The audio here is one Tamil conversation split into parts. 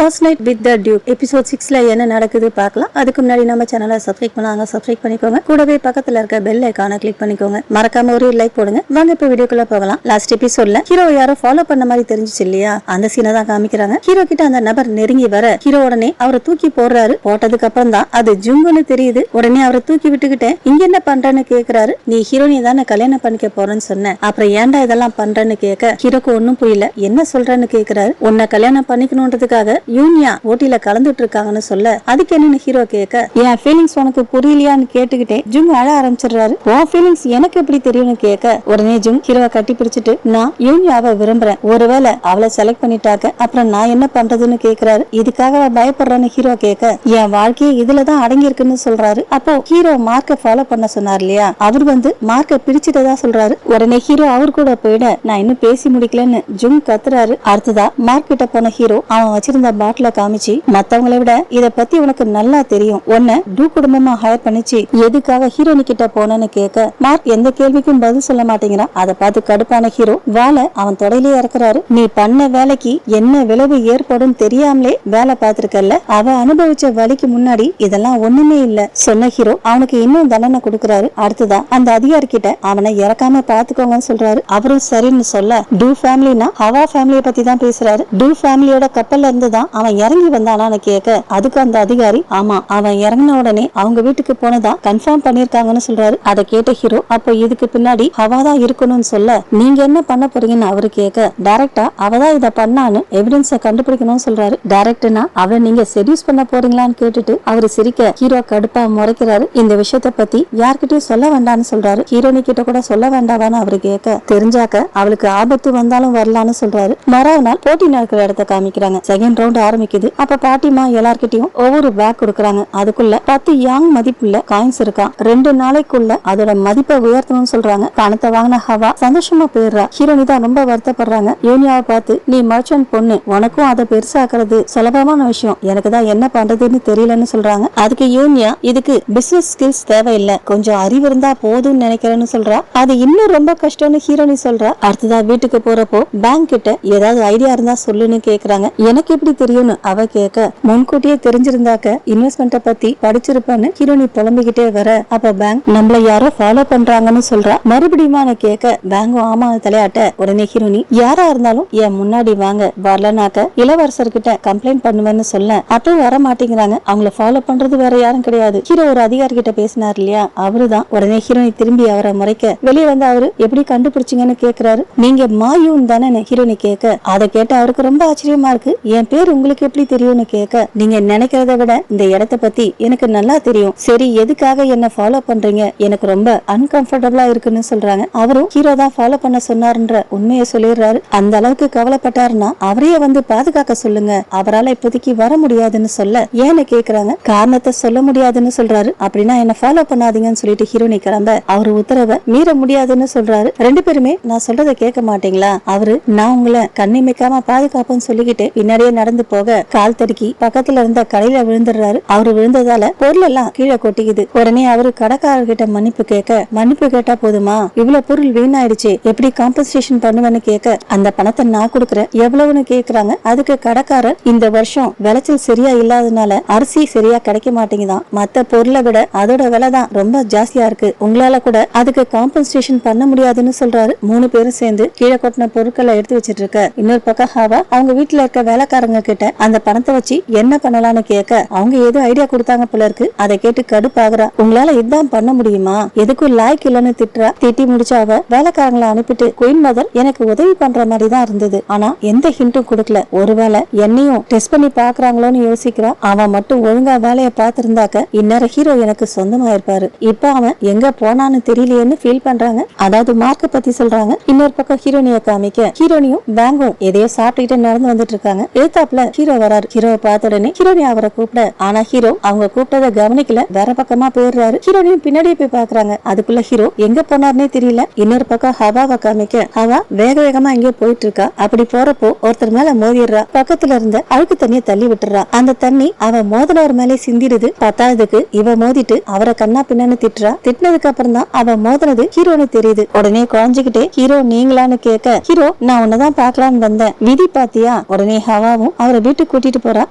First night with the Duke episode 6ல என்ன நடக்குது பார்க்கலாம். அதுக்கு முன்னாடி நம்ம சேனலை சப்ஸ்கிரைப் பண்ணாங்க, சப்ஸ்கிரைப் பண்ணிக்கோங்க. கூடவே பக்கத்துல இருக்க பெல் ஐகானை கிளிக் பண்ணிக்கோங்க. மறக்காம ஒரு லைக் போடுங்க. வாங்க இப்ப வீடியோக்குள்ள போகலாம். லாஸ்ட் எபிசோட்ல ஹீரோ யாரோ ஃபாலோ பண்ண மாதிரி தெரிஞ்சிச்சு இல்லையா, அந்த சீனை தான் காமிக்கிறாங்க. ஹீரோ கிட்ட அந்த நபர் நெருங்கி வர ஹீரோ உடனே அவரை தூக்கி போடுறாரு. போட்டதுக்கு அப்புறம் தான் அது ஜுங்குன்னு தெரியுது. உடனே அவரை தூக்கி விட்டுக்கிட்டேன் இங்க என்ன பண்றேன்னு கேக்குறாரு. நீ ஹீரோனியை தானே கல்யாணம் பண்ணிக்க போறேன்னு சொன்ன, அப்புறம் ஏன்டா இதெல்லாம் பண்றேன்னு கேட்க ஹீரோக்கு ஒன்னும் புரியல. என்ன சொல்றேன்னு கேக்குறாரு. உன்னை கல்யாணம் பண்ணிக்கணும்ன்றதுக்காக யூனியா போட்டியில கலந்துட்டு இருக்காங்கன்னு சொல்ல அதுக்கு என்னன்னு ஹீரோ கேட்க என் ஃபீலிங்ஸ் உனக்கு புரியலையான்னு கேட்டுக்கிட்டே ஜுங் அழ ஆரம்பிச்சிடுறாரு. உன் ஃபீலிங்ஸ் எனக்கு எப்படி தெரியும்னு கேட்க உடனே ஜுங் ஹீரோவை கட்டி பிடிச்சிட்டு நான் யூனியாவை விரும்புறேன், ஒருவேளை அவளை செலக்ட் பண்ணிட்டாக்க அப்புறம் நான் என்ன பண்றதுன்னு கேக்குறாரு. இதுக்காக பயப்படுறேன்னு ஹீரோ கேட்க என் வாழ்க்கையை இதுலதான் அடங்கி இருக்குன்னு சொல்றாரு. அப்போ ஹீரோ மார்க்கை ஃபாலோ பண்ண சொன்னார் இல்லையா, அவர் மார்க்கை பிரிச்சுட்டதா சொல்றாரு. உடனே ஹீரோ அவர் கூட போயிட நான் இன்னும் பேசி முடிக்கலன்னு ஜுங் கத்துறாரு. அடுத்ததா மார்க் கிட்ட போன ஹீரோ அவன் வச்சிருந்த பாட்டில காமிச்சு மத்தவங்களை விட இத பத்தி உனக்கு நல்லா தெரியும், உன்னை டூ குடும்பமா ஹயர் பண்ணிச்சு எதுக்காக ஹீரோனி கிட்ட போனன்னு கேட்க மார்க் எந்த கேள்விக்கும் பதில் சொல்ல மாட்டேங்கிறான். அதை பார்த்து கடுப்பான ஹீரோ வாளை அவன் தொடையிலே இறக்குறாரு. நீ பண்ண வேலைக்கு என்ன விளைவு ஏற்படும் தெரியாமலே வேலை பார்த்திருக்கல, அவ அனுபவிச்ச வலிக்கு முன்னாடி இதெல்லாம் ஒண்ணுமே இல்ல சொன்ன ஹீரோ அவனுக்கு இன்னும் தண்டனை கொடுக்கறாரு. அடுத்ததா அந்த அதிகாரி கிட்ட அவனை இறக்காம பாத்துக்கோங்கன்னு சொல்றாரு. அவரும் சரின்னு சொல்ல டூ ஃபேமிலினா ஹவா ஃபேமிலியை பத்தி தான் பேசுறாரு. டூ ஃபேமிலியோட கப்பல்ல இருந்து தான் அவன் இறங்கி வந்தானான்னு கேட்க அதுக்கு அந்த அதிகாரி ஆமா அவன் இறங்கின உடனே அவங்க வீட்டுக்கு போனதா கன்ஃபார்ம் பண்ணிருக்காங்கன்னு சொல்றாரு. அதை கேட்ட ஹீரோ அப்போ இதுக்கு பின்னாடி அவதான் இருக்கணும்னு சொல்ல நீங்க என்ன பண்ண போறீங்கன்னு அவரு கேட்க டைரக்டா அவதான் இத பண்ணான்னு எவிடன்ஸ கண்டுபிடிக்கணும்னு சொல்றாரு. டைரக்டா அவளை நீங்க செடியூஸ் பண்ண போறீங்களான்னு கேட்டுட்டு அவரு சிரிக்க ஹீரோ கடுப்பா முறைக்கிறாரு. இந்த விஷயத்த பத்தி யார்கிட்டயும் சொல்ல வேண்டாம்னு சொல்றாரு. ஹீரோனி கிட்ட கூட சொல்ல வேண்டாவான்னு அவரு கேட்க தெரிஞ்சாக்க அவளுக்கு ஆபத்து வந்தாலும் வரலான்னு சொல்றாரு. மறாவது நாள் போட்டி நடக்கிற இடத்த காமிக்கிறாங்க. செகண்ட் ரவுண்ட் ஆரம்பிக்குது. அப்ப பாட்டிமா எல்லார்கிட்டயும் ஒவ்வொரு பேக் கொடுக்கறாங்க. அதுக்குள்ள 10 யாங் மதிப்புள்ள காயின்ஸ் இருக்கான். 2 நாளைக்குள்ள அதோட மதிப்பை உயர்த்தணும்னு சொல்றாங்க. பணத்தை வாங்கின ஹவா சந்தோஷமா போயிடுறா. ஹீரோனி தான் ரொம்ப வருத்தப்படுறாங்க. யூனியாவை பார்த்து நீ மர்ச்சன்ட் பொண்ணு, உனக்கும் அதை பெருசாக்குறது சுலபமான விஷயம், எனக்கு தான் என்ன பண்றதுன்னு தெரியலன்னு சொல்றாங்க. அதுக்கு யூனியா இதுக்கு பிசினஸ் ஸ்கில்ஸ் தேவையில்லை, கொஞ்சம் அறிவு இருந்தா போதும்னு நினைக்கிறேன்னு சொல்றா. அது இன்னும் ரொம்ப கஷ்டம்னு ஹீரோனி சொல்றா. அடுத்ததா வீட்டுக்கு போறப்போ பேங்க் கிட்ட ஏதாவது ஐடியா இருந்தா சொல்லுன்னு கேக்குறாங்க. எனக்கு எப்படி தெரியும்னு அவ கேட்க முன்கூட்டியே தெரிஞ்சிருந்தாக்க இன்வெஸ்ட்மெண்ட பத்தி படிச்சிருப்பேன்னு ஹீரோனி புலம்பிக்கிட்டே வர அப்ப பேங்க் நம்மள யாரோ ஃபாலோ பண்றாங்கன்னு சொல்றா. மறுபடியும் கேட்க பேங்கும் ஆமா தலையாட்ட உடனே ஹீரோனி யாரா இருந்தாலும் என் முன்னாடி வாங்க, வரலனாக்க இளவரசர்கிட்ட கம்ப்ளைண்ட் பண்ணுவேன்னு சொல்ல அப்பவும் வர மாட்டேங்கிறாங்க. அவங்கள ஃபாலோ பண்றது வேற யாரும் கிடையாது. ஹீரோ ஒரு அதிகாரி கிட்ட பேசினார் இல்லையா, அவருதான். உடனே ஹீரோனி திரும்பி அவரை முறைக்க வெளியே வந்து அவரு எப்படி கண்டுபிடிச்சிங்கன்னு கேக்குறாரு. நீங்க மாயூன் தானே ஹீரோனி கேட்க அதை கேட்ட அவருக்கு ரொம்ப ஆச்சரியமா இருக்கு. என் பேர் உங்களுக்கு எப்படி தெரியும்னு கேட்க நீங்க நினைக்கிறத விட இந்த இடத்த பத்தி எனக்கு நல்லா தெரியும், சரி எதுக்காக என்ன ஃபாலோ பண்றீங்க, எனக்கு ரொம்ப அன்கம்ஃபர்டபிளா இருக்குன்னு சொல்றாங்க. அவரும் ஹீரோ தான் ஃபாலோ பண்ண சொன்னாருன்ற உண்மையை சொல்லிடுறாரு. அந்த அளவுக்கு கவலைப்பட்டாருன்னா அவரையே வந்து பாதுகாக்க சொல்லுங்க, அவரால் இப்போதைக்கு வர முடியாதுன்னு சொல்ல ஏன்னு கேக்குறாங்க. காரணத்தை சொல்ல முடியாதுன்னு சொல்றாரு. அப்படின்னா என்ன ஃபாலோ பண்ணாதீங்கன்னு சொல்லிட்டு ஹீரோனி கிளம்ப அவரு உத்தரவை மீற முடியாதுன்னு சொல்றாரு. 2 பேருமே நான் சொல்றதை கேட்க மாட்டீங்களா, அவரு நான் உங்களை கண்ணிமைக்காம பாதுகாப்புன்னு சொல்லிக்கிட்டு பின்னாடியே நடந்து போக கால் தடுக்கி பக்கத்துல இருந்த கடையில விழுந்துடுறாரு. அவரு விழுந்ததால பொருள் எல்லாம் கீழே கொட்டிக்குது. உடனே அவரு கடைக்காரர்கிட்ட மன்னிப்பு கேட்க மன்னிப்பு கேட்டா போதுமா, இவ்வளவு பொருள் வீணாயிடுச்சு, எப்படி காம்பன்சேஷன் பண்ணுவேன்னு கேட்க அந்த பணத்தை நான் கொடுக்கறேன் எவ்வளவுன்னு கேக்குறாங்க. அதுக்கு கடைக்காரர் இந்த வருஷம் விளைச்சல் சரியா இல்லாதனால அரிசி சரியா கிடைக்க மாட்டேங்குதான், மத்த பொருளை விட அதோட விலை தான் ரொம்ப ஜாஸ்தியா இருக்கு, உங்களால கூட அதுக்கு காம்பன்சேஷன் பண்ண முடியாதுன்னு சொல்றாரு. 3 பேரும் சேர்ந்து கீழே கொட்டின பொருட்களை எடுத்து வச்சிட்டு இருக்க இன்னொரு பக்கம் ஹாவா அவங்க வீட்டுல இருக்க வேலைக்காரங்க கிட்ட அந்த பணத்தை வச்சு என்ன பண்ணலாம்னு கேட்க அவங்க ஏதோ ஐடியா கொடுத்தாங்க போல இருக்கு. அதை கேட்டு கடுப்பாகுறா. உங்களால இதான் பண்ண முடியுமா, எதுக்கும் லாய்க்கு இல்லன்னு திட்டுறா. திட்டி முடிச்ச அவ வேலைக்காரங்களை அனுப்பிட்டு குயின் மதர் எனக்கு உதவி பண்ற மாதிரி தான் இருந்தது, ஆனா எந்த ஹிண்ட்டும் கொடுக்கல, ஒருவேளை என்னையும் டெஸ்ட் பண்ணி பாக்குறாங்களோன்னு யோசிக்கிறா. அவன் மட்டும் ஒழுங்கா வேலையை பார்த்திருந்தாக்க இந்நேரம் ஹீரோ எனக்கு சொந்தமா இருப்பாரு, இப்ப அவன் எங்க போனான்னு தெரியலையேன்னு ஃபீல் பண்றாங்க. அதாவது மார்க்க பத்தி சொல்றாங்க. இன்னொரு பக்கம் ஹீரோனிய காமிக்க ஹீரோனியும் பேங்கும் எதையோ சாப்பிட்டுக்கிட்டு நடந்து வந்துட்டு இருக்காங்க. ஏத்தாப்புல ஹீரோ வராரு. ஹீரோவை பார்த்த உடனே ஹீரோனி அவரை கூப்பிட ஆனா ஹீரோ அவங்க கூப்பிட்டதை கவனிக்கல, வேற பக்கமா போயிடுறாரு. ஹீரோனியும் பின்னாடியே போய் பாக்குறாங்க. அதுக்குள்ள ஹீரோ எங்க போனார்னே தெரியல. இன்னொரு பக்கம் ஹவாவை காமிக்க ஹவா வேக வேகமா எங்கேயோ போயிட்டு இருக்கா. அப்படி போறப்போ ஒருத்தர் மேல மோதிடுறா. பக்கத்துல இருந்த அழுக்கு தண்ணியை தள்ளி விட்டுறா. அந்த தண்ணி அவ மோதினவர் மேலே சிந்திடுது. பத்தாவதுக்கு இவ மோதிட்டு அவரை கண்ணா பின்னான்னு திட்டுறா. திட்டினதுக்கு அப்புறம் தான் அவ மோதினது ஹீரோன்னு தெரியுது. உடனே குழஞ்சுக்கிட்டே ஹீரோ நீங்களான்னு கேட்க ஹீரோ நான் உன்னதான் பாக்கலான்னு வந்தேன், விதி பாத்தியா. உடனே ஹவாவும் அவர் அவரை வீட்டுக்கு கூட்டிட்டு போறா.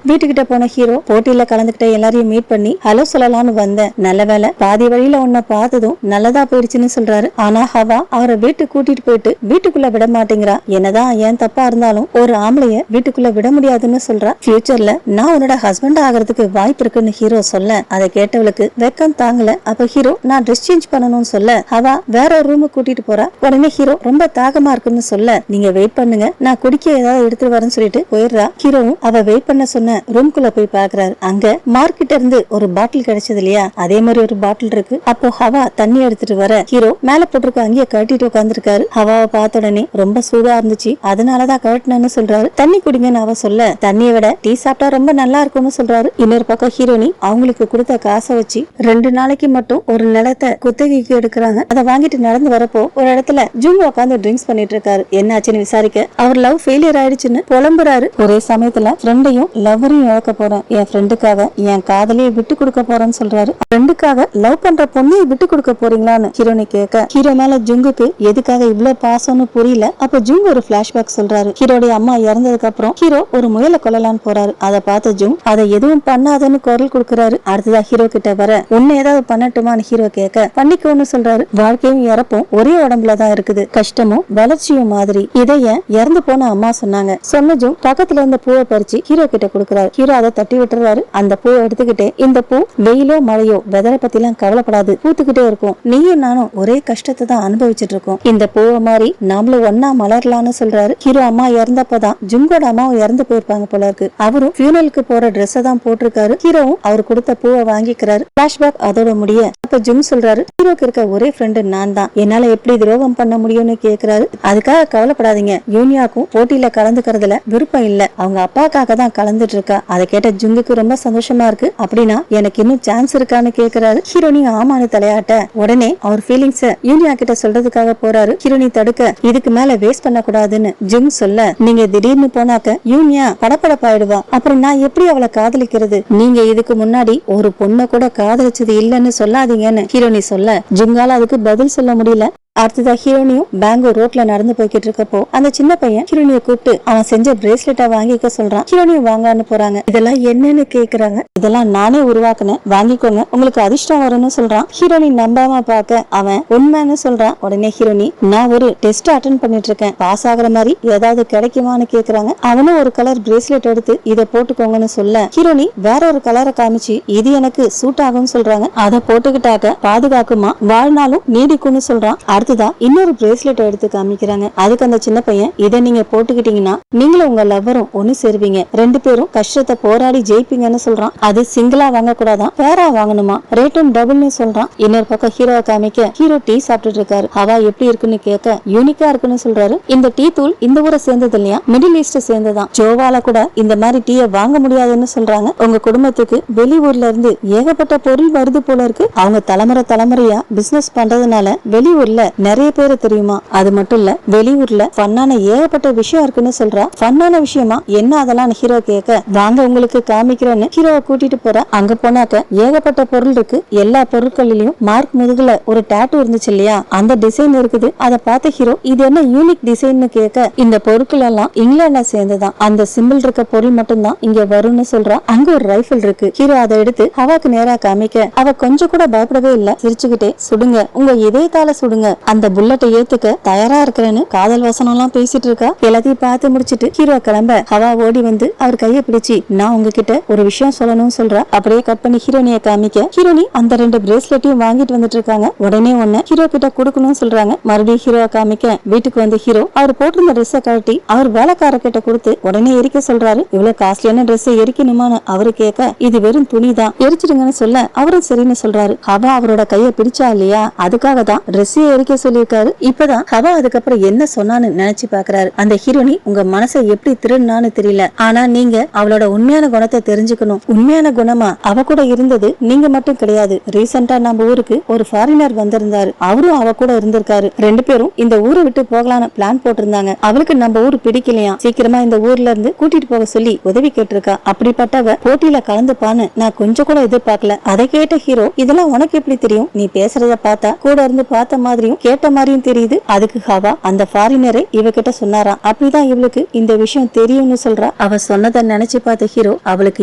வீட்டுக்கிட்ட போன ஹீரோ போட்டியில கலந்துகிட்ட எல்லாரையும் மீட் பண்ணி ஹலோ சொல்லலாம்னு வந்தேன், நல்ல வேலை பாதி வழியில உன்னை பார்த்ததும் நல்லதா போயிடுச்சுன்னு சொல்றாரு. ஆனா ஹவா அவரை வீட்டுக்கு கூட்டிட்டு போயிட்டு வீட்டுக்குள்ள விட மாட்டேங்கிறா. என்னதான் ஏன் தப்பா இருந்தாலும் ஒரு ஆம்பளைய வீட்டுக்குள்ள விட முடியாதுன்னு சொல்றா. ஃபியூச்சர்ல நான் உன்னோட ஹஸ்பண்ட் ஆகிறதுக்கு வாய்ப்பு இருக்குன்னு ஹீரோ சொல்ல அதை கேட்டவளுக்கு வெக்கம் தாங்கல. அப்ப ஹீரோ நான் ட்ரெஸ் சேஞ்ச் பண்ணணும்னு சொல்ல அவ வேற ஒரு ரூமுக்கு கூட்டிட்டு போறா. உடனே ஹீரோ ரொம்ப தாகமா இருக்குன்னு சொல்ல நீங்க வெயிட் பண்ணுங்க நான் குடிக்க ஏதாவது எடுத்துட்டு வரேன்னு சொல்லிட்டு போயிடுறா. ஹீரோவும் அவ வெயிட் பண்ண சொன்ன ரூம்குள்ள போய் பாக்குறாரு. அங்க மார்க்கிட்ட இருந்து ஒரு பாட்டில் கிடைச்சது இல்லையா, அதே மாதிரி ஒரு பாட்டில் இருக்கு. அப்போ ஹவா தண்ணி எடுத்துட்டு வர ஹீரோ மேல போட்டிருக்க அங்கேயே கட்டிட்டு உட்காந்துருக்காரு. ஹவாவை பார்த்த உடனே ரொம்ப சூடா இருந்துச்சு, அதனாலதான் கட்டினு சொல்றாரு. தண்ணி குடிங்கன்னு அவ சொல்ல தண்ணியை விட டீ சாப்பிட்டா ரொம்ப நல்லா இருக்கும்னு சொல்றாரு. இன்னொரு பக்கம் ஹீரோனி அவங்களுக்கு கொடுத்த காசை வச்சு 2 நாளைக்கு மட்டும் ஒரு நிலத்தை குத்தகைக்கு எடுக்கிறாங்க. அதை வாங்கிட்டு நடந்து வரப்போ ஒரு இடத்துல ஜூங் உட்காந்து ட்ரிங்க்ஸ் பண்ணிட்டு இருக்காரு. என்னாச்சுன்னு விசாரிக்க அவர் லவ் ஃபெயிலியர் ஆயிடுச்சுன்னு புலம்புறாரு. ஒரே சமயத்துல ஃப்ரெண்டையும் லவ்வரையும் இழக்க போறேன், என் ஃப்ரெண்டுக்காக என் காதலையை விட்டு கொடுக்க போறேன்னு சொல்றாரு. ஃப்ரெண்டுக்காக லவ் பண்ற பொண்ணையை விட்டு கொடுக்க போறீங்களான்னு ஹீரோனி கேட்க ஹீரோ மேல ஜுங்குக்கு எதுக்காக இவ்வளவு பாசம்னு புரியல. அப்ப ஜுங் ஒரு பிளாஷ்பேக் சொல்றாரு. ஹீரோடைய அம்மா இறந்ததுக்கு அப்புறம் ஹீரோ ஒரு முயலை கொல்லலான்னு போறாரு. அதை பார்த்த ஜுங் அதை எதுவும் பண்ணாதன்னு குரல் கொடுக்கறாரு. அடுத்ததா ஹீரோ கிட்ட வர உன்னை ஏதாவது பண்ணட்டுமான்னு ஹீரோ கேட்க பண்ணிக்கோன்னு சொல்றாரு. வாழ்க்கையும் இறப்பும் ஒரே உடம்புலதான் இருக்குது, கஷ்டமும் வளர்ச்சியும் மாதிரி. இதைய இறந்து போன அம்மா சொன்னாங்க. சொன்ன ஜுங் பக்கத்துல இருந்த பூவை பறிச்சு ஹீரோ கிட்ட கொடுக்கறாரு. ஹீரோ அதை தட்டி விட்டுறாரு. அந்த பூவை எடுத்துக்கிட்டே இந்த பூ வெயிலோ மழையோ வெதரை பத்தி எல்லாம் கவலைப்படாது, பூத்துக்கிட்டே இருக்கும், நீயும் நானும் ஒரே கஷ்டத்தை தான் அனுபவிச்சுட்டு இருக்கோம், இந்த பூவை மாதிரி நாமளும் ஒன்னா மலரலான்னு சொல்றாரு. ஹீரோ அம்மா இறந்தப்பதான் ஜுங்கோட அம்மாவும் இறந்து போயிருப்பாங்க போல இருக்கு. அவரும் ஃபியூனலுக்கு போற ட்ரெஸ் தான் போட்டிருக்காரு. ஹீரோவும் அவர் கொடுத்த பூவை வாங்கிக்கிறாரு. பிளாஷ்பேக் அதோட முடிய அப்ப ஜுங் சொல்றாரு ஹீரோக்கு இருக்க ஒரே ஃப்ரெண்டு நான் தான், என்னால எப்படி துரோகம் பண்ண முடியும்னு கேக்குறாரு. அதுக்காக கவலைப்படாதீங்க, யூனியாக்கும் போட்டியில கலந்துக்கிறதுல விருப்பம் இல்ல, அவங்க அப்பாக்காக தான் கலந்துட்டு இருக்கா. அதை கேட்ட ஜுங்குக்கு ரொம்ப சந்தோஷமா இருக்கு. அப்படின்னா எனக்கு இன்னும் சான்ஸ் இருக்கான்னு கேக்குறாரு. ஹீரோனி ஆமான்னு தலையாட்ட உடனே அவர் ஃபீலிங்ஸ யூனியா கிட்ட சொல்றதுக்காக போறாரு. ஹீரோனி தடுக்க இதுக்கு மேல வேஸ்ட் பண்ண கூடாதுன்னு ஜுங் சொல்ல நீங்க திடீர்னு போனாக்க யூனியா படப்படப்பாயிடுவா, அப்புறம் நான் எப்படி அவளை காதலிக்கிறது, நீங்க இதுக்கு முன்னாடி ஒரு பொண்ணை கூட காதலிச்சது இல்லன்னு சொல்லாதீங்கன்னு ஹீரோனி சொல்ல ஜுங்கால அதுக்கு பதில் சொல்ல முடியல. அடுத்ததா ஹீரோனியும் பெங்களூர் ரோட்ல நடந்து போய்கிட்டு இருக்கப்போ அந்த சின்ன பையன் ஹீரோனிய கூப்பிட்டு அவன் செஞ்ச பிரேஸ்லெட்டா வாங்கிக்க சொல்றான். ஹீரோனியும் வாங்கன்னு போறாங்க. இதெல்லாம் என்னன்னு கேக்குறாங்க. இதெல்லாம் நானே உருவாக்குனேன், வாங்கிக்கோங்க, உங்களுக்கு அதிர்ஷ்டம் வரும்னு சொல்றான். ஹீரோனி நம்பாம பார்க்க அவன் உண்மைன்னு சொல்றான். உடனே ஹீரோனி நான் ஒரு டெஸ்ட் அட்டென்ட் பண்ணிட்டு இருக்கேன், பாஸ் ஆகுற மாதிரி ஏதாவது கிடைக்குமான்னு கேக்குறாங்க. அவனும் ஒரு கலர் பிரேஸ்லெட் எடுத்து இதை போட்டுக்கோங்கன்னு சொல்ல ஹீரோனி வேற ஒரு கலரை காமிச்சு இது எனக்கு சூட் ஆகும்னு சொல்றாங்க. அதை போட்டுக்கிட்டாக்க பாதுகாக்குமா, வாழ்நாளும் நீடிக்கும்னு சொல்றான். அடுத்ததா இன்னொரு பிரேஸ்லெட் எடுத்து காமிக்கிறாங்க. அதுக்கு அந்த சின்ன பையன் இதை நீங்க போட்டுக்கிட்டீங்கன்னா நீங்களும் உங்க லவ்வரும் ஒண்ணு சேருவீங்க, 2 பேரும் கஷ்டத்தை போராடி ஜெயிப்பீங்கன்னு சொல்றான். அது சிங்கிளா வாங்க கூடாதான், பேரா வாங்கணுமா, ரேட்டும் டபுள்னு சொல்றான். இன்னொரு பக்கம் ஹீரோவை காமிக்க ஹீரோ டீ சாப்பிட்டுட்டு இருக்காரு. ஹவா எப்படி இருக்குன்னு கேட்க யூனிக்கா இருக்குன்னு சொல்றாரு. இந்த டீ தூள் இந்த ஊரை சேர்ந்தது இல்லையா, மிடில் ஈஸ்ட் சேர்ந்ததான், ஜோவால கூட இந்த மாதிரி டீயை வாங்க முடியாதுன்னு சொல்றாங்க. உங்க குடும்பத்துக்கு வெளியூர்ல இருந்து ஏகப்பட்ட பொருள் வருது போல இருக்கு, அவங்க தலைமுறையா பிசினஸ் பண்றதுனால வெளியூர்ல நிறைய பேரு தெரியுமா, அது மட்டும் இல்ல வெளியூர்ல ஃபன்னான ஏகப்பட்ட விஷயம் இருக்குன்னு சொல்றா. ஃபன்னான விஷயமா என்ன அதெல்லாம் ஹீரோ கேட்க வாங்க உங்களுக்கு காமிக்கிறேன்னு ஹீரோவை கூட்டிட்டு போற. அங்க போனாக்க ஏகப்பட்ட பொருள் இருக்கு. எல்லா பொருட்களிலும் மார்க் முதுகுல ஒரு டாட்டூ இருந்துச்சு இல்லையா, அந்த டிசைன் இருக்குது. அதை பார்த்த ஹீரோ இது என்ன யூனிக் டிசைன் கேட்க இந்த பொருட்கள் எல்லாம் இங்கிலாந்துல சேர்ந்துதான், அந்த சிம்பிள் இருக்க பொருள் மட்டும் தான் இங்க வரும்னு சொல்றா. அங்க ஒரு ரைபிள் இருக்கு. ஹீரோ அதை எடுத்து ஹவாக்கு நேரா காமிக்க அவ கொஞ்சம் கூட பயப்படவே இல்ல, சிரிச்சுக்கிட்டே சுடுங்க, உங்க இதயத்தால சுடுங்க, அந்த புல்லட்டை ஏத்துக்க தயாரா இருக்கிறேன்னு காதல் வசனம் எல்லாம் பேசிட்டு இருக்கா. எல்லாத்தையும் பார்த்து முடிச்சிட்டு ஹீரோ கிளம்ப ஹவா ஓடி வந்து அவர் கையை பிடிச்சி நான் உங்ககிட்ட ஒரு விஷயம் சொல்லணும்னு சொல்றா. அப்படியே கட் பண்ணி ஹீரோனிய காமிக்க ஹீரோனி அந்த 2 பிரேஸ்லெட்டையும் வாங்கிட்டு வந்துட்டு இருக்காங்க. உடனே ஒண்ணு ஹீரோ கிட்ட கொடுக்கணும்னு சொல்றாங்க. மறுபடியும் ஹீரோவை காமிக்க வீட்டுக்கு வந்து ஹீரோ அவர் போட்டிருந்த ட்ரெஸ்ஸை கழட்டி அவர் வேலைக்கார கிட்ட கொடுத்து உடனே எரிக்க சொல்றாரு. இவ்வளவு காஸ்ட்லியான ட்ரெஸ் எரிக்கணுமான்னு அவரு கேட்க இது வெறும் துணிதான், எரிச்சிடுங்கன்னு சொல்ல அவரும் சரின்னு சொல்றாரு. ஹவா அவரோட கையை பிடிச்சா இல்லையா, அதுக்காக தான் ட்ரெஸ்ஸையே எரிக்க சொல்லியிருக்காரு. இப்பதான் ஹவா அதுக்கப்புறம் என்ன சொன்னான்னு நினைச்சு பாக்குறாரு. அந்த ஹீரோனி உங்க மனசை எப்படி திருடுனான்னு தெரியல, ஆனா நீங்க அவளோட உண்மையான குணத்தை தெரிஞ்சுக்கணும். உண்மையான குணமா அவ கூட இருந்தது நீங்க மட்டும் கிடையாது. ரீசெண்டா நம்ம ஊருக்கு ஒரு ஃபாரினர் வந்திருந்தாரு, அவரும் அவ கூட இருந்திருக்காரு. 2 பேரும் இந்த ஊரை விட்டு போகலான்னு பிளான் போட்டிருந்தாங்க. அவளுக்கு நம்ம ஊர் பிடிக்கலையா, சீக்கிரமா இந்த ஊர்ல இருந்து கூட்டிட்டு போக சொல்லி உதவி கேட்டிருக்கா. அப்படிப்பட்டவ போட்டியில கலந்துப்பான்னு நான் கொஞ்சம் கூட எதிர்பார்க்கல. அதை கேட்ட ஹீரோ இதெல்லாம் உனக்கு எப்படி தெரியும், நீ பேசுறத பார்த்தா கூட இருந்து பார்த்த மாதிரியும் கேட்ட மாதிரியும் தெரியுது. அதுக்கு ஹவா அந்த ஃபாரினரை இவகிட்ட சொன்னாராம். அப்படிதான் இவளுக்கு இந்த விஷயம் தெரியும்னு சொல்றா. அவ சொன்னதை நினைச்சு பார்த்த ஹீரோ அவளுக்கு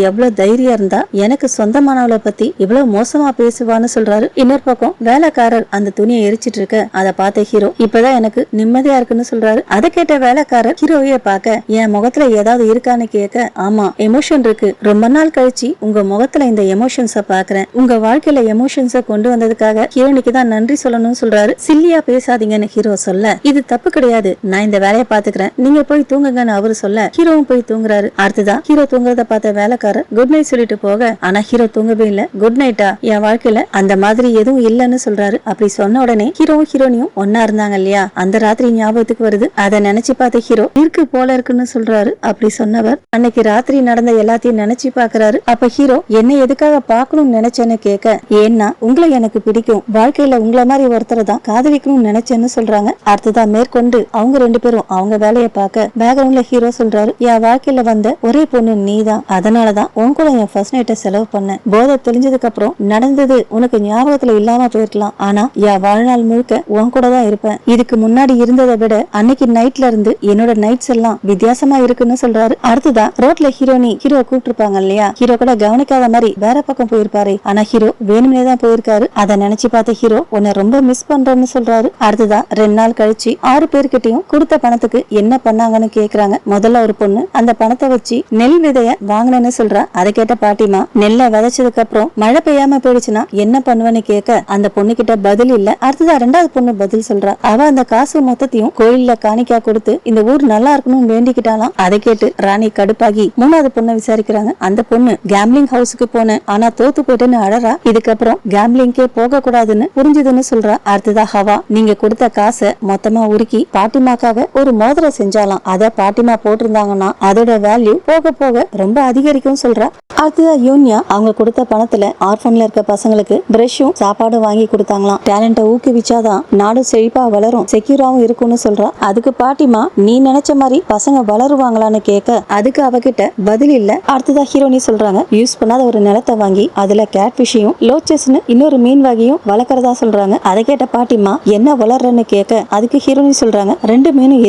எவ்வளவு தைரியம் இருந்தா எனக்கு சொந்தமானவளை பத்தி இவ்வளவு மோசமா பேசுவான்னு சொல்றாரு. இன்னொரு பக்கம் வேலைக்காரர் அந்த துணியை எரிச்சிட்டு இருக்க அதை பார்த்த ஹீரோ இப்பதான் எனக்கு நிம்மதியா இருக்குன்னு சொல்றாரு. அதை கேட்ட வேலைக்காரர் ஹீரோவைய பார்க்க என் முகத்துல ஏதாவது இருக்கான்னு கேட்க ஆமா எமோஷன் இருக்கு, ரொம்ப நாள் கழிச்சு உங்க முகத்துல இந்த எமோஷன்ஸ பாக்குறேன், உங்க வாழ்க்கையில எமோஷன்ஸ கொண்டு வந்ததுக்காக ஹீரோனிக்கு தான் நன்றி சொல்லணும்னு சொல்றாரு. சில்லியா பேசாதீங்கன்னு ஹீரோ சொல்ல இது தப்பு கிடையாது, நான் இந்த வேலையை பாத்துக்கிறேன், நீங்க போய் தூங்குங்கன்னு அவரு சொல்ல ஹீரோவும் போய் தூங்குறாரு. அடுத்ததான் ஹீரோ தூங்குறத பார்த்த வேலைக்காரர் குட் நைட் சொல்லிட்டு போக ஆனா ஹீரோ தூங்கவே இல்ல. குட் நைட்டா, என் வாழ்க்கையில அந்த மாதிரி எதுவும் இல்லன்னு சொல்றாரு. அப்படி சொன்ன உடனே ஹீரோவும் ஹீரோனியும் ஒன்னா இருந்தாங்க இல்லையா, அந்த ராத்திரி ஞாபகத்துக்கு வருது. அதை நினைச்சு பார்த்த ஹீரோ இருக்கு போல இருக்குன்னு சொல்றாரு. அப்படி சொன்னவர் அன்னைக்கு ராத்திரி நடந்த எல்லாத்தையும் நினைச்சு பாக்குறாரு. அப்ப ஹீரோ என்ன எதுக்காக பாக்கணும்னு நினைச்சேன்னு கேட்க ஏன்னா உங்களை எனக்கு பிடிக்கும், வாழ்க்கையில உங்களை மாதிரி ஒருத்தரை தான் காதலிக்கணும்னு நினைச்சேன்னு சொல்றாங்க. அடுத்ததான் மேற்கொண்டு அவங்க ரெண்டு பேரும் அவங்க வேலையை பார்க்க பேக்ரவுண்ட்ல ஹீரோ சொல்றாரு, என் வாழ்க்கையில வந்த ஒரே பொண்ணு நீதான், அதனாலதான் உன் கூட என் ஃபர்ஸ்ட் நைட்டை செலவு பண்ண. போதை தெளிஞ்சதுக்கு அப்புறம் நடந்தது உனக்கு ஞாபகத்துல இல்லாம போயிருக்கலாம், ஆனா என் வாழ்நாள் முழுக்க உன் கூட தான் இருப்பேன். இதுக்கு முன்னாடி இருந்ததை விட அன்னைக்கு நைட்ல இருந்து என்னோட நைட்ஸ் எல்லாம் வித்தியாசமா இருக்குன்னு சொல்றாரு. அடுத்ததான் ரோட்ல ஹீரோனி ஹீரோ கூப்பிட்டுருப்பாங்க இல்லையா, ஹீரோ கூட கவனிக்காத மாதிரி வேற பக்கம் போயிருப்பாரு, ஆனா ஹீரோ வேணும்னே தான் போயிருக்காரு. அதை நினைச்சு பார்த்த ஹீரோ உன்னை ரொம்ப மிஸ் பண்றேன்னு சொல்றாரு. அடுத்ததான் 2 நாள் கழிச்சு 6 பேர்கிட்டையும் கொடுத்த பணத்துக்கு என்ன பண்ணாங்கன்னு கேக்குறாங்க. முதல்ல ஒரு பொண்ணு அந்த பணத்தை வச்சு நெல் விதைய வாங்கினேன்னு சொல்றா. அதை கேட்ட பாட்டிமா நெல்லை விதைச்சதுக்கு அப்புறம் மழை பெய்யாம போயிடுச்சுன்னா என்ன பண்ணுவேன்னு கேட்க அந்த பொண்ணு கிட்ட பதில் இல்ல. அடுத்ததா 2வது பொண்ணு பதில் சொல்றா. அவ அந்த காசு மொத்தத்தையும் கோயில்ல காணிக்கா கொடுத்து இந்த ஊர் நல்லா இருக்கணும்னு வேண்டிக்கிட்டாலாம். அதை கேட்டு ராணி கடுப்பாகி 3வது பொண்ணை விசாரிக்கிறாங்க. அந்த பொண்ணு கேம்லிங் ஹவுஸுக்கு போனேன் ஆனா தோத்து போயிட்டுன்னு அழறா. இதுக்கப்புறம் கேம்லிங்கே போக கூடாதுன்னு புரிஞ்சுதுன்னு சொல்றா. அடுத்ததா ஹவா நீங்க கொடுத்த காசை மொத்தமா உருக்கி பாட்டிமாக்காக ஒரு மோதிரம் செஞ்சாலாம். அத பாட்டிமா போட்டிருந்தாங்கன்னா அதோட வேல்யூ போக போக ரொம்ப அதிகரிக்கும் சொல்றா. அடுத்ததா யூனியா அவங்க கொடுத்த பணத்துல ஆர்ஃபன்ல இருக்க பசங்களுக்கு பிரஷும் சாப்பாடும் வாங்கி கொடுத்தாங்களாம். டேலண்ட ஊக்குவிச்சாதான் நாடு செழிப்பா வளரும், செக்யூராவும் இருக்கும்னு சொல்றா. அதுக்கு பாட்டிமா நீ நினைச்ச மாதிரி பசங்க வளருவாங்களான்னு கேட்க அதுக்கு அவகிட்ட பதில் இல்ல. அடுத்ததா ஹீரோனி சொல்றாங்க யூஸ் பண்ணாத ஒரு நிலத்தை வாங்கி அதுல கேட் ஃபிஷையும் லோச்சஸ்னு இன்னொரு மீன் வகையும் வளர்க்கறதா சொல்றாங்க. அதை கேட்ட பாட்டிமா என்ன வளர்றன்னு கேட்க அதுக்கு ஹீரோனி சொல்றாங்க 2 மீனும்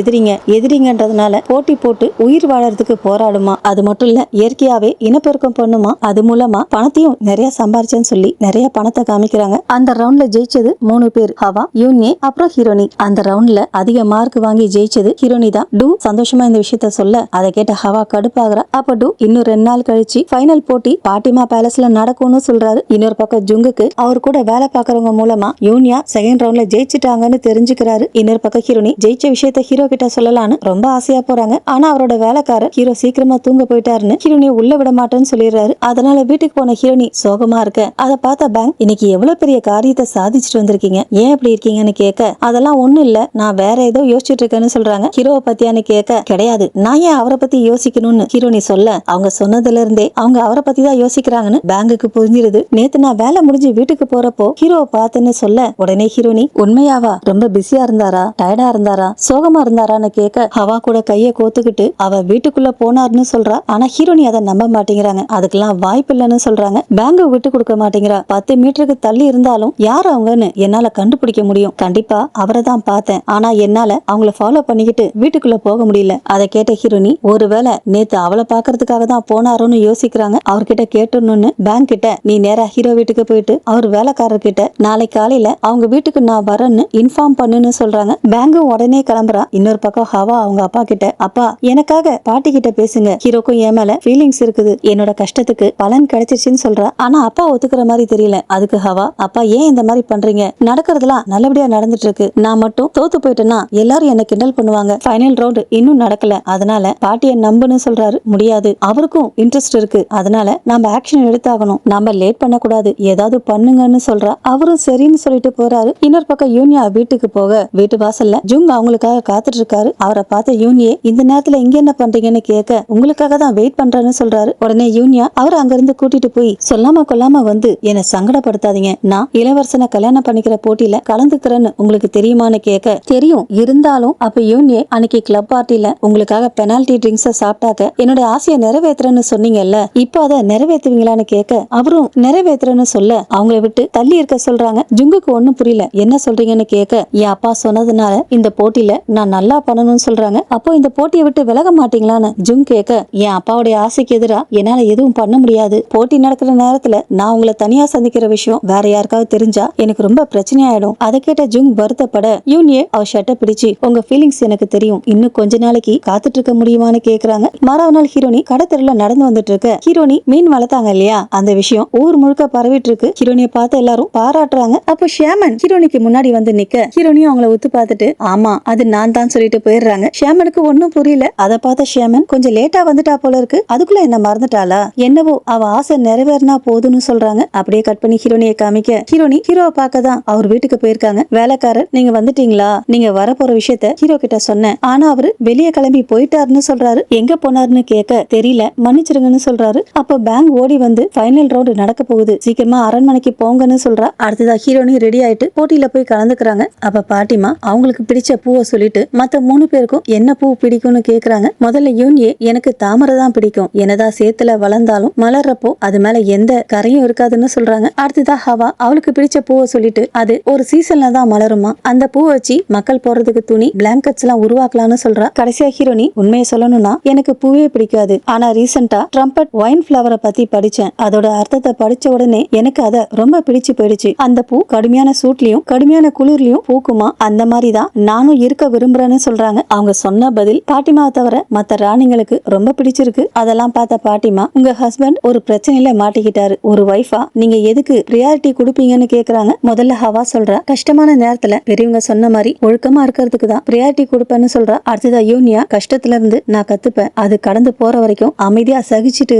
எதிரிங்கன்றதுனால போட்டி போட்டு உயிர் வாழறதுக்கு போராடுமா, அது மட்டும் இல்ல இயற்கையாவே இனப்பெருக்கம் பண்ணுமா, அது மூலமா பணத்தையும் நிறைய சம்பாரிச்சேன்னு சொல்லி நிறைய பணத்தை காமிக்கிறாங்க. அந்த ரவுண்ட்ல ஜெயிச்சது 3 பேர், ஹவா, யூனியே அப்புறம் ஹீரோனி. அந்த ரவுண்ட்ல அதிக மார்க் வாங்கி ஜெயிச்சது ஹீரோனி தான். டூ சந்தோஷமா இந்த விஷயத்த சொல்ல அதை கேட்ட ஹவா கடுப்பாகிறா. அப்ப டூ இன்னும் 2 நாள் கழிச்சு ஃபைனல் போட்டி பாட்டிமா பேலஸ்ல நடக்கும்னு சொல்றாரு. இன்னொரு பக்கம் ஜுங்குக்கு அவர் கூட வேலை பாக்குறவங்க மூலமா யூனியா செகண்ட் ரவுண்ட்ல ஜெயிச்சிட்டாங்கன்னு தெரிஞ்சுக்கிறாரு. இன்னொரு பக்கம் ஹீரோனி ஜெயிச்ச விஷயத்த ஹீரோ கிட்ட சொல்லலான்னு ரொம்ப ஆசையா போறாங்க. ஆனா அவரோட வேலைக்காரர் ஹீரோ சீக்கிரமா தூங்க போயிட்டாருன்னு ஹீரோனி உள்ள விட மாட்டேன்னு சொல்லிடுறாரு. அதனால வீட்டுக்கு போன ஹீரோனி சோகமா இருக்க அதை பார்த்த பேங்க் இன்னைக்கு எவ்வளவு பெரிய காரியத்தை சாதிச்சுட்டு வந்திருக்கீங்க, ஏன் இப்படி இருக்கீங்கன்னு கேட்க அதெல்லாம் ஒண்ணும் இல்ல, நான் வேற ஏதோ யோசிச்சுட்டு இருக்கேன்னு சொல்றாங்க. ஹீரோவை பத்தியான்னு கேட்க கிடையாது, நான் ஏன் அவரை பத்தி யோசிக்கணும்னு ஹீரோனி சொல்ல அவங்க சொன்னதுல இருந்தே அவங்க அவரை பத்தி தான் யோசிக்கிறாங்கன்னு பேங்குக்கு புரிஞ்சிருது. நேத்து நான் வேலை முடிஞ்சு வீட்டுக்கு போறப்போ ஹீரோவை பார்த்தேன்னு சொல்ல உடனே ஹீரோனி உண்மையாவா, ரொம்ப பிஸியா இருந்தாரா, டயர்டா இருந்தாரா, சோகமா இருந்தாரான்னு கேட்க ஹவா கூட கைய கோத்துக்கிட்டு அவ வீட்டுக்குள்ள போனார்னு சொல்றா. ஆனா ஹீரோனி அதை நம்ப மாட்டேங்கிறாங்க. அதுக்கெல்லாம் வாய்ப்பு இல்லைன்னு சொல்றாங்க. பேங்க விட்டு கொடுக்க மாட்டேங்கிறா. 10 மீட்டருக்கு தள்ளி இருந்தாலும் யார் அவங்கன்னு என்னால கண்டுபிடிக்க முடியும், கண்டிப்பா அவரை தான் பார்த்தேன், ஆனா என்னால அவங்கள ஃபாலோ பண்ணிக்கிட்டு வீட்டுக்குள்ள போக முடியல. அதை கேட்ட ஹீரோனி ஒருவேளை நேத்து அவளை பாக்குறதுக்காக தான் போனாரோன்னு யோசிக்கிறாங்க. அவர்கிட்ட கேட்டணும்னு பேங்க் கிட்ட நீ நேரா ஹீரோ வீட்டுக்கு போயிட்டு அவர் வேலைக்காரர் கிட்ட நாளை காலையில அவங்க வீட்டுக்கு நான் வரேன்னு இன்ஃபார்ம் பண்ணுன்னு சொல்றாங்க. பேங்கும் உடனே கிளம்புறா. இன்னொரு பக்கம் ஹவா அவங்க அப்பா கிட்ட அப்பா எனக்காக பாட்டி கிட்ட பேசுங்க, ஹீரோக்கும் என் மேல ஃபீலிங்ஸ் இருக்குது, என்னோட கஷ்டத்துக்கு பலன் கிடைச்சிருச்சுன்னு சொல்றா. ஆனா அப்பா ஒத்துக்கிற மாதிரி தெரியல. அதுக்கு ஹவா அப்பா ஏன் இந்த மாதிரி பண்றீங்க, நடக்கிறதுலாம் நல்லபடியா நடந்துட்டு இருக்கு, நான் மட்டும் தோத்து போயிட்டேன்னா எல்லாரும் என்ன கிண்டல் பண்ணுவாங்க, ஃபைனல் ரவுண்ட் இன்னும் நடக்கல, அதனால பாட்டியை நம்புன்னு சொல்றாரு. முடியாது, அவருக்கும் இன்ட்ரெஸ்ட் இருக்கு, அதனால நாம ஆக்ஷன் எடுத்தாகணும், நாம லேட் பண்ண கூடாது, ஏதாவது பண்ணுங்கன்னு சொல்றா. அவரும் சரின்னு சொல்லிட்டு போறாரு. இன்னொரு பக்கம் யூனியா வீட்டுக்கு போக வீட்டு வாசல்ல ஜுங் அவங்களுக்காக காத்துட்டு இருக்காரு. அவரை பார்த்த யூனியே இந்த நேரத்துல இங்க என்ன பண்றீங்கன்னு கேட்க உங்களுக்காக தான் வெயிட் பண்றேன்னு சொல்றாரு. உடனே யூனியா யூனியா அவர் அங்கிருந்து கூட்டிட்டு போய் சொல்லாம கொல்லாம வந்து என்ன சங்கடப்படுத்தாதீங்க, நான் இளவரசனை கல்யாணம் பண்ணிக்கிற போட்டியில கலந்துக்கிறேன்னு உங்களுக்கு தெரியுமான்னு கேட்க, தெரியும், இருந்தாலும் அப்ப யூனியே அன்னைக்கு கிளப் பார்ட்டில உங்களுக்காக பெனால்டி ட்ரிங்க்ஸ சாப்பிட்டாக்க என்னோட ஆசையை நிறைவேற்றுறேன்னு சொன்னீங்கல்ல, இப்போ அதை நிறைவேற்றுவீங்களான்னு கேட்க அவரும் நிறைவேற்றுறேன்னு சொல்ல அவங்கள விட்டு தள்ளி இருக்க சொல்றாங்க. ஜுங்குக்கு ஒண்ணும் புரியல, என்ன சொல்றீங்கன்னு கேட்க, என் அப்பா சொன்னதுனால இந்த போட்டியில நான் நல்லா பண்ணணும்னு சொல்றாங்க, அப்போ இந்த போட்டியை விட்டு விலக மாட்டீங்களான்னு ஜுங் கேட்க, என் அப்பாவுடைய ஆசைக்கு எதிரா என்னால எதுவும் பண்ண முடியாது, போட்டி நடக்கிற நேரத்துல நான் உங்களை தனியா சந்திக்கிற விஷயம் வேற யாருக்காவது தெரிஞ்சா எனக்கு ரொம்ப பிரச்சனை ஆயிடும். அதை கேட்ட ஜுங் வருத்தப்பட யூனியே அவ ஷர்ட்டை பிடிச்சு, உங்க ஃபீலிங்ஸ் எனக்கு தெரியும், இன்னும் கொஞ்ச நாளைக்கு காத்துட்டு இருக்க முடியுமான்னு கேக்குறாங்க. மறாவது நாள் ஹீரோனி கடத்தெருல நடந்து வந்துட்டு இருக்க, ஹீரோனி மீன் வளர்த்தாங்க இல்லையா, அந்த விஷயம் ஊர் முழுக்க பரவிட்டு இருக்கு. ஹீரோனியை பார்த்து எல்லாரும் பாராட்டுறாங்க. அப்போ ஷியாமன் ஹீரோனிக்கு முன்னாடி வந்து நிக்க, ஹீரோனியும் அவங்கள உத்து பார்த்துட்டு ஆமா அது நான் தான் சொல்லிட்டு போயிடுறாங்க. ஷியாமனுக்கு ஒன்னும் புரியல. அதை பார்த்த ஷியாமன் கொஞ்சம் லேட்டா வந்துட்டா போல இருக்கு, அதுக்குள்ள என்ன மறந்துட்டாளா என்னவோ, அவ ஆசை நிறைவேறினா போதுன்னு சொல்றாங்க. அப்படியே கட் பண்ணி ஹீரோனியை காமிக்க, ஹீரோனி ஹீரோவை பார்க்க தான் அவர் வீட்டுக்கு போயிருக்காங்க. வேலைக்காரர் நீங்க வந்துட்டீங்களா, நீங்க வர போற விஷயத்த ஹீரோ கிட்ட சொன்னேன், ஆனா அவரு வெளியே கிளம்பி போயிட்டாருன்னு சொல்றாரு, எங்க போனாருன்னு கேட்க தெரியல மன்னிச்சிருங்கன்னு சொல்றாரு. அப்ப பேங்க் ஓடி வந்து ஃபைனல் ரவுண்ட் நடக்க போகுது, சீக்கிரமா அரண்மனைக்கு போங்கன்னு சொல்றா. அடுத்ததா ஹீரோனி ரெடி ஆயிட்டு போட்டியில போய் கலந்துக்கிறாங்க. அப்ப பாட்டிமா அவங்களுக்கு பிடிச்ச பூவை சொல்லிட்டு மத்த 3 பேருக்கும் என்ன பூ பிடிக்கும்னு கேக்குறாங்க. முதல்ல யூனியே எனக்கு தாமரை தான் பிடிக்கும், என்னதான் சேத்துல வளர்ந்தாலும் மலர்றப்போ அது மேல எந்த கரையும் இருக்காதுன்னு சொல்றாங்க. அடுத்ததா ஹவா அவளுக்கு பிடிச்ச பூவை சொல்லிட்டு அது ஒரு சீசன்ல தான் மலருமா, அந்த பூ வச்சு மக்கள் போறதுக்கு துணி பிளாங்கெட்ஸ் எல்லாம் உருவாக்கலாம்னு சொல்றா. கடைசியா ஹீரோனி உண்மையை சொல்லணும்னா எனக்கு பூவே பிடிக்காது, ஆனா ரீசெண்டா ட்ரம்பட் ஒயின் ஃபிளவரை பத்தி படிச்சேன், அதோட அர்த்தத்தை படிச்ச உடனே எனக்கு அத ரொம்ப பிடிச்சு போயிடுச்சு, அந்த பூ கடுமையான சூட்லயும் கடுமையான குளிர்லயும் பூக்குமா, அந்த மாதிரிதான் நானும் இருக்க விரும்புறேன்னு சொல்றாங்க. அவங்க சொன்ன பதில் பாட்டிமா தவிர மத்த ராணிங்களுக்கு ரொம்ப பிடிச்சிருக்கு. அதெல்லாம் பார்த்த பாட்டிமா, உங்க ஹஸ்பண்ட் ஒரு பிரச்சனையில மாட்டிக்கிட்டாரு, ஒரு வைஃபா நீங்க எதுக்கு பிரியாரிட்டி கொடுப்பீங்கன்னு கேக்குறாங்க. முதல்ல ஹவா சொல்றா, கஷ்டமான நேரத்துல பெரியவங்க சொன்ன மாதிரி ஒழுக்கமா இருக்கிறதுக்கு தான் பிரியாரிட்டி கொடுப்பேன்னு சொல்றா. அடுத்ததா யூனியா, கஷ்டத்துல இருந்து நான் கத்துப்பேன், அது கடந்து போற வரைக்கும் அமைதியா சகிச்சுட்டு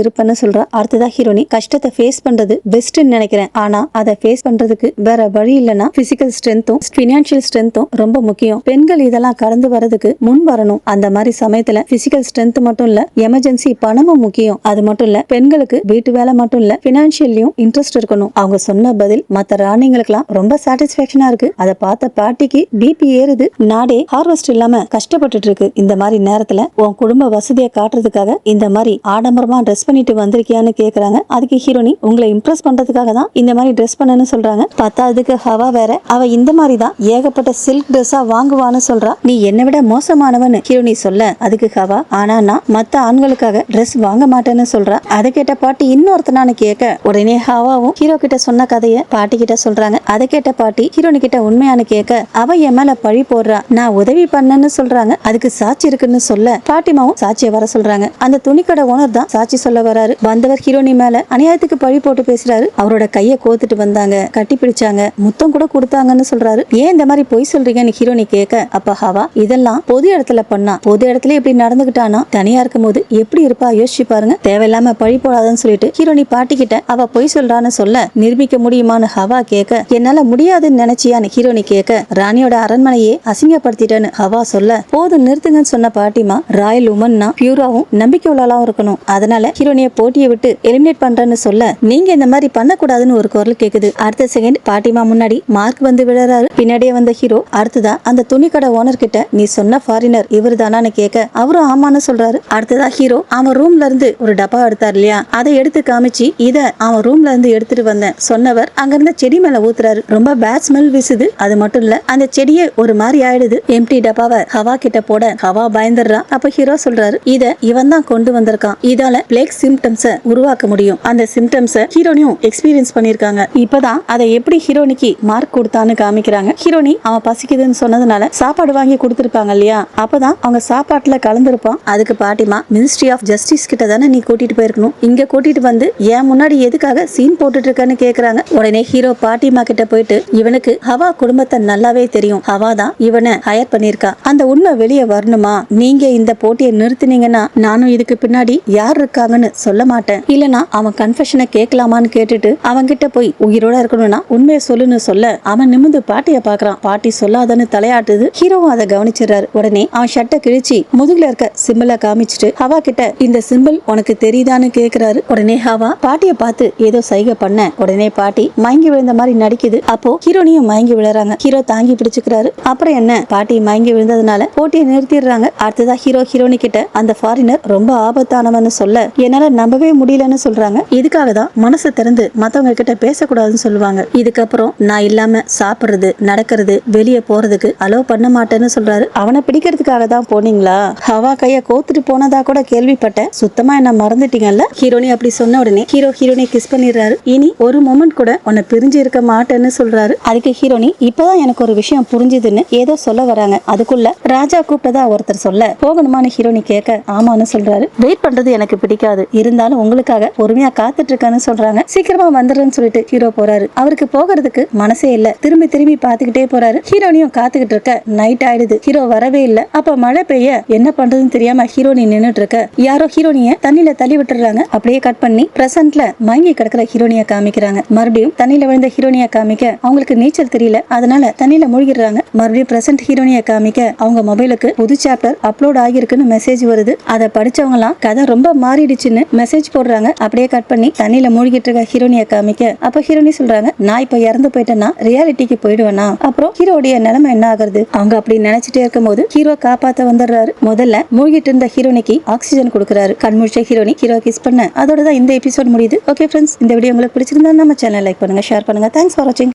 இருப்பேன்னு சொல்றா. அடுத்ததா ஹீரோனி, கஷ்டத்தை ஃபேஸ் பண்றது பெஸ்ட்னு நினைக்கிறேன், ஆனா அதை ஃபேஸ் பண்றதுக்கு வேற வழி இல்லைன்னா பிசிக்கல் ஸ்ட்ரென்த்தும் ஃபினான்ஷியல் ஸ்ட்ரென்த்தும் ரொம்ப முக்கியம், பெண்கள் இதெல்லாம் கடந்து வரதுக்கு முன் வரணும், அந்த மாதிரி சமயத்துல பிசிக்கல் ஸ்ட்ரென்த் மட்டும் இல்ல எமர்ஜென்சி பணமும் முக்கியம், அது மட்டும் இல்ல பெண்களுக்கு வீட்டு வேலை மட்டும் இல்ல பினான்சியல்லையும் இன்ட்ரெஸ்ட் இருக்கணும். அவங்க சொன்ன பதில் மத்த ராணிங்களுக்கெல்லாம் ரொம்ப சாட்டிஸ்பாக்சனா இருக்கு. அதை பார்த்த பாட்டிக்கு பிபி ஏறுது, நாடே ஹார்வெஸ்ட் இல்லாம கஷ்டப்பட்டுட்டு இருக்கு, இந்த மாதிரி நேரத்துல உன் குடும்ப வசதியை காட்டுறதுக்காக இந்த மாதிரி ஆடம்பரமா ட்ரெஸ் பண்ணிட்டு வந்திருக்கியான்னு கேக்குறாங்க. அதுக்கு ஹீரோனி, உங்களை இம்ப்ரெஸ் பண்றதுக்காக தான் இந்த மாதிரி ட்ரெஸ் பண்ணனு சொல்றாங்க. பத்தாவதுக்கு ஹவா வேற, அவ இந்த மாதிரி தான் ஏகப்பட்ட சில்க் ட்ரெஸ்ஸா வாங்குவான்னு சொல்றா. நீ என்னை விட மோசமானவன்னு ஹீரோனி சொல்ல, அதுக்கு ஹவா, ஆனா நான் மத்த ஆண்களுக்காக ட்ரெஸ் வாங்க மாட்டேன்னு சொல்றா. அதை கேட்ட பாட்டி இன்னொருத்தனான்னு கேட்க, உடனே ஹவாவும் ஹீரோ கிட்ட சொன்ன கதைய பாட்டி கிட்ட சொல்றாங்க. அதை கேட்ட பாட்டி ஹீரோனி கிட்ட உண்மையானு கேட்க, அவ என் மேல பழி போடுறா, நான் உதவி பண்ணேன்னு சொல்றாங்க, அதுக்கு சாட்சி இருக்குன்னு சொல்ல பாட்டிமாவும் சாட்சியை வர சொல்றாங்க. அந்த துணிக்கடை ஓனர் தான் சாட்சி சொல்ல வராரு. வந்தவர் ஹீரோனி மேல அநியாயத்துக்கு பழி போட்டு பேசுறாரு. அவரோட கைய கோத்துட்டு வந்தாங்க, கட்டி பிடிச்சாங்க, முத்தம் கூட கொடுத்தாங்கன்னு சொல்றாரு. ஏன் இந்த மாதிரி பொய் சொல்றீங்கன்னு ஹீரோனி கேட்க, அப்ப ஹவா, இதெல்லாம் பொது இடத்துல பண்ணா, பொது இடத்துல இப்படி நடந்துகிட்டானா தனியா இருக்கும் போது எப்படி இருப்பா யோசிச்சு பாருங்க, தேவையில்லாம பழி போடாதுன்னு சொல்லிட்டு ஹீரோனி பாட்டி கிட்ட அவ பொய் சொல்றான்னு சொல்ல, நிரூபிக்க முடியுமான்னு ஹவா கேட்க, என்னால முடியாதுன்னு நினைச்சியான்னு ஹீரோனி கேட்க, ராணியோட அரண்மனையே அசிங்கப்படுத்திட்டேன்னு ஹவா சொல்ல, போதும் நிறுத்துங்கன்னு சொன்ன பாட்டிமா, ராயல் உமன்னா பியூராவும் நம்பிக்கை உள்ளாவும் இருக்கணும், அதனால ஹீரோனிய போட்டியை விட்டு எலிமினேட் பண்றேன்னு சொல்ல, நீங்க இந்த மாதிரி பண்ணக்கூடாதுன்னு ஒரு குரல் கேக்குது. அடுத்த செகண்ட் பாட்டிமா முன்னாடி மார்க் வந்து விழறாரு. பின்னாடியே வந்த ஹீரோ அடுத்ததா அந்த துணிக்கடை ஓனர் கிட்ட, நீ சொன்ன ஃபாரினர் இவர் தானான்னு கேட்க, அவரும் ஆமான்னு சொல்றாரு. அடுத்ததா ஹீரோ அவன் ரூம்ல இருந்து ஒரு டப்பா எடுத்தார் இல்லையா, அதை எடுத்து காமிச்சு, இத அவன் ரூம்ல இருந்து எடுத்துட்டு வந்தேன் சொன்னவர் அங்க இருந்த செடி மேல ஊத்துறாரு. ரொம்ப பேட் ஸ்மெல் வீசுது. அது மட்டும் இல்ல அந்த செடியே ஒரு மாதிரி ஆயிடுது. எம்டி டப்பாவை ஹவா கிட்ட போட ஹவா பயந்துடுறா. அப்ப ஹீரோ சொல்றாரு, இத இவன் தான் கொண்டு வந்திருக்கான், இதால பிளேக் சிம்டம்ஸ உருவாக்க முடியும், அந்த சிம்டம்ஸ ஹீரோனியும் எக்ஸ்பீரியன்ஸ் பண்ணிருக்காங்க. இப்பதான் அதை எப்படி ஹீரோனிக்கு மார்க் கொடுத்தான்னு காமிக்கிறாங்க. ஹீரோனி அவன் பசிக்குதுன்னு சொன்னதுனால சாப்பாடு வாங்கி கொடுத்திருப்பாங்க இல்லையா, அப்பதான் அவங்க சாப்பாட்டுல கலந்துருப்பான். அதுக்கு பாட்டிமா, மினிஸ்ட்ரி ஆஃப் ஜஸ்டிஸ் கிட்ட தானே நீ கூட்டிட்டு போயிருக்கணும், இங்க கூட்டிட்டு வந்து ஏன் முன்னாடி எதுக்காக சீன் போட்டுட்டு இருக்கன்னு கேக்குறாங்க. உடனே ஹீரோ பாட்டிமா கிட்ட போயிட்டு, இவனுக்கு ஹவா குடும்பத்தை நல்லாவே தெரியும், ஹவா தான் இவனை ஹயர் பண்ணிருக்கா, அந்த உண்மை வெளியே வரணுமா, நீங்க இந்த போட்டியை நிறுத்தினீங்கன்னா நானும் இதுக்கு பின்னாடி யார் இருக்காங்கன்னு சொல்ல மாட்டேன், இல்லனா அவன் கன்ஃபெஷனை கேட்கலாமான்னு கேட்டுட்டு அவன் கிட்ட போய் உயிரோட இருக்கணும்னா உண்மையை சொல்லுன்னு சொல்ல, அவன் நிமிந்து பாட்டிய பாக்குறான். பாட்டி சொல்லாதன்னு தலையாட்டுது. ஹீரோவும் அதை கவனிச்சிடறாரு. உடனே அவன் ஷர்ட்டை கிழிச்சு முதுகுல இருக்க சிம்பிளை காமிச்சிட்டு ஹவா கிட்ட, இந்த சிம்பிள் உனக்கு தெரியுதான்னு ஹவான்னு கேக்குறாரு. உடனே ஹவா பாட்டிய பார்த்து ஏதோ சைகை பண்ண உடனே பாட்டி மயங்கி விழுந்த மாதிரி நடிக்குது. அப்போ ஹீரோனியும் மயங்கி விழுறாங்க. ஹீரோ தாங்கி பிடிச்சுக்கிறாரு. அப்புறம் என்ன, பாட்டி மயங்கி விழுந்ததுனால போட்டியை நிறுத்திடுறாங்க. அடுத்ததா ஹீரோனி கிட்ட அந்த ஃபாரினர் ரொம்ப ஆபத்தானவன்னு சொல்ல என்னால நம்பவே முடியலன்னு சொல்றாங்க. இதுக்காக தான் மனசை திறந்து மத்தவங்க கிட்ட பேசக்கூடாதுன்னு சொல்லுவாங்க. இதுக்கப்புறம் நான் இல்லாம சாப்பிடுறது நடக்கிறது வெளியே போறதுக்கு அலோவ் பண்ண மாட்டேன்னு சொல்றாரு. அவனை பிடிக்கிறதுக்காக தான் போனீங்களா? ஹவா கைய கோத்துட்டு போனதா கூட கேள்விப்பட்டேன். சுத்தமா என்ன மறந்துட்டீங்கல்ல? ஹீரோனி அப்படி சொன்ன உடனே ஹீரோனை கிஸ் பண்ணிடுறாரு. இனி ஒரு மொமெண்ட் கூட உன்னை பிரிஞ்சு இருக்க மாட்டேன்னு சொல்றாரு. அதுக்கு ஹீரோனி இப்பதான் எனக்கு ஒரு விஷயம் புரிஞ்சுதுன்னு ஏதோ சொல்ல வராங்க. அதுக்குள்ள ராஜா கூப்பிட்டதா ஒருத்தர் சொல்ல போகணுமான்னு ஹீரோனி கேட்க ஆமான்னு சொல்றாரு. வெயிட் பண்றது எனக்கு பிடிக்காது, இருந்தாலும் உங்களுக்காக பொறுமையா காத்துட்டு இருக்கான்னு சொல்றாங்க. சீக்கிரமா வந்துடுறேன்னு சொல்லிட்டு ஹீரோ போறாரு. அவருக்கு போகிறதுக்கு மனசே இல்ல. திரும்பி பாத்துக்கிட்டே போறாரு. ஹீரோனியும் காத்துக்கிட்டு இருக்க. நைட் ஆயிடுது. ஹீரோ வரவே இல்ல. அப்ப மழை பெய்ய என்ன பண்றதுன்னு தெரியாம ஹீரோனி நின்னுட்டு இருக்க. யாரோ ஹீரோனிய தண்ணியில தள்ளி விட்டுறாங்க. அப்படியே கட் பண்ணி பிரசன்ட்ல மயங்கி கிடக்குற ஹீரோனிய காமிக்கிறாங்க. மறுபடியும் தண்ணியில விழுந்த ஹீரோனிய காமிக்க அவங்களுக்கு நீச்சல் தெரியல, அதனால தண்ணியில மூழ்கிடுறாங்க. மறுபடியும் பிரசன்ட் ஹீரோனிய காமிக்க அவங்க மொபைலுக்கு புது சாப்டர் அப்லோட் ஆகிருக்குன்னு மெசேஜ் வருது. அதை படிச்சவங்க எல்லாம் கதை ரொம்ப மாறிடுச்சுன்னு மெசேஜ் போடுறாங்க. அப்படியே கட் பண்ணி தண்ணியில மூழ்கிட்டு இருக்க ஹீரோனிய காமிக்க அப்ப ஹீரோனி சொல்றாங்க, நான் இப்ப இறந்து போயிட்டேன்னா ரியாலிட்டிக்கு போயிடுவேனா? அப்புறம் ஹீரோடைய நிலைமை என்ன ஆகுறது? அவங்க அப்படி நினைச்சிட்டே இருக்கும் போது ஹீரோ காப்பாத்த வந்துடுறாரு. முதல்ல மூழ்கிட்டு இருந்த ஹீரோனிக்கு ஆக்சிஜன் கொடுக்குறாரு. கண்முழிச்ச ஹீரோனி ஹீரோ கிஸ் பண்ண. அதோட தான் இந்த எபிசோட் முடியுது. ஓகே ஃப்ரெண்ட்ஸ், இந்த வீடியோ உங்களுக்கு பிடிச்சிருந்தா நம்ம சேனல் லைக் பண்ணுங்க, ஷேர் பண்ணுங்க. தேங்க்ஸ் ஃபார் வாட்சிங்.